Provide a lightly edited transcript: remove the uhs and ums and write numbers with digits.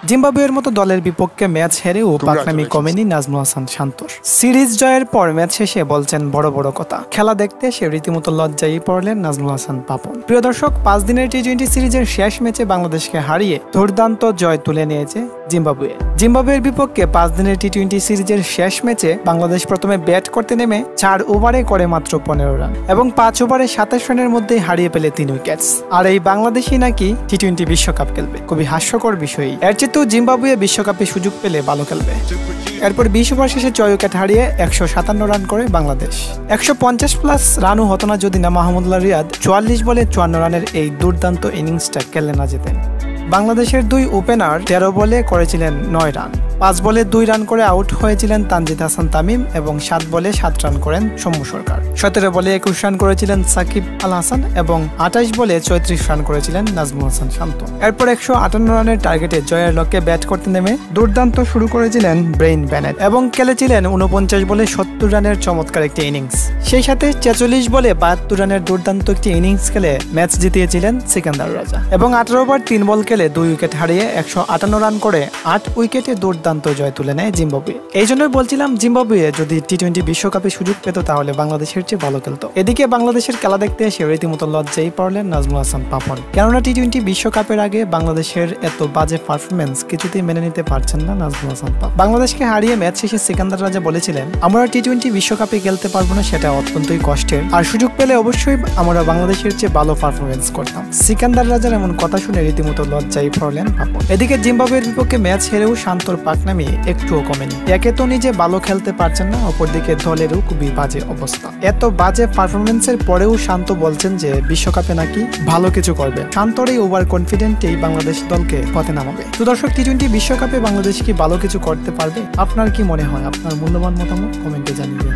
জিম্বাবুয়ের মতো দলের বিপক্ষে ম্যাচ হেরেও পাকনামি কমেনি নাজমুল হাসান শান্তর। সিরিজ জয়ের পর ম্যাচ শেষে বলছেন বড় বড় কথা। খেলা দেখতে সে রীতিমতো লজ্জায় পড়লেন নাজমুল হাসান পাপন। প্রিয় দর্শক, 5 দিনের টি-20 সিরিজের শেষ ম্যাচে বাংলাদেশকে হারিয়ে দুর্দান্ত জয় তুলে নিয়েছে জিম্বাবুয়ে। জিম্বাবুয়ের বিপক্ষে 5 দিনের টি-20 সিরিজের শেষ ম্যাচে বাংলাদেশ প্রথমে ব্যাট করতে নেমে 4 ওভারে করে মাত্র 15 রান এবং 5 ওভারে 27 রানের মধ্যে হারিয়ে পেলে 3 উইকেটস। আর এই বাংলাদেশই নাকি টি-20 বিশ্বকাপ খেলবে। খুবই হাস্যকর বিষয়। এর চেয়ে তো জিম্বাবুয়ে বিশ্বকাপে সুযোগ পেলে ভালো খেলবে। এরপর 20 ওভার শেষে 6 উইকেট হারিয়ে 157 রান করে বাংলাদেশ। 150+ রানও হতো না যদি না মাহমুদুল্লাহ রিয়াদ 44 বলে 54 রানের এই দুর্দান্ত ইনিংসটা খেলে না যেতেন। বাংলাদেশের 2 ওপেনার 13 বলে করেছিলেন 9 রান, 5 বলে 2 রান করে আউট হয়েছিলেন তানজিদ হাসান তামিম এবং 7 বলে 7 রান করেন সৌম্য সরকার। 17 বলে 21 রান করেছিলেন সাকিব আল হাসান এবং 28 বলে 34 রান করেছিলেন নাজমুল হাসান শান্ত। এরপর 158 রানের টার্গেটে জয়ের লক্ষ্যে ব্যাট করতে নেমে দুর্দান্ত শুরু করেছিলেন ব্রেইন ব্যানেট এবং খেলেছিলেন 49 বলে 70 রানের চমৎকার একটি ইনিংস। সেই সাথে 46 বলে 72 রানের দুর্দান্ত একটি ইনিংস খেলে ম্যাচ জিতিয়েছিলেন সিকান্দার রাজা এবং 18 ওভার 3 বল খেলে 2 উইকেট হারিয়ে 158 রান করে 8 উইকেটে দুর্দান্ত জয় তুলে নেয় জিম্বাবুয়ে। এই জন্যই বলছিলাম জিম্বাবুয়ে যদি টি-20 বিশ্বকাপে সুযোগ পেত তাহলে বাংলাদেশের চেয়ে ভালো খেলতো। এদিকে বাংলাদেশের খেলা দেখতে এসে রীতিমতো লজ্জায় পড়লেন নাজমুল হাসান পাপন। কেননা টি-20 বিশ্বকাপের আগে বাংলাদেশের এত বাজে পারফরমেন্স কিছুতেই মেনে নিতে পারছেন না নাজমুল হাসান পাপন। বাংলাদেশকে হারিয়ে ম্যাচ শেষে সিকান্দার রাজা বলেছিলেন, আমরা টি-20 বিশ্বকাপে খেলতে পারবো না, সেটা অত্যন্তই কষ্টের, আর সুযোগ পেলে অবশ্যই আমরা বাংলাদেশের চেয়ে ভালো পারফরমেন্স করতাম। সিকান্দার রাজার এমন কথা শুনে রীতিমতো লজ্জায় পড়লেন পাপন। এদিকে জিম্বাবুয়ের বিপক্ষে ম্যাচ হেরেও শান্তর পাকনামি একটুও কমেনি। একে তো নিজে ভালো খেলতে পারছেন না, অপরদিকে দলেরও খুবই বাজে অবস্থা। এত বাজে পারফরমেন্সের পরেও শান্ত বলছেন যে বিশ্বকাপে নাকি ভালো কিছু করবে। শান্তর এই ওভার কনফিডেন্টেই বাংলাদেশ দলকে পথে নামাবে। তো দর্শক, টি-20 বিশ্বকাপে বাংলাদেশ কি ভালো কিছু করতে পারবে? আপনার কি মনে হয়? আপনার মূল্যবান মতামত কমেন্টে জানিয়ে দিন।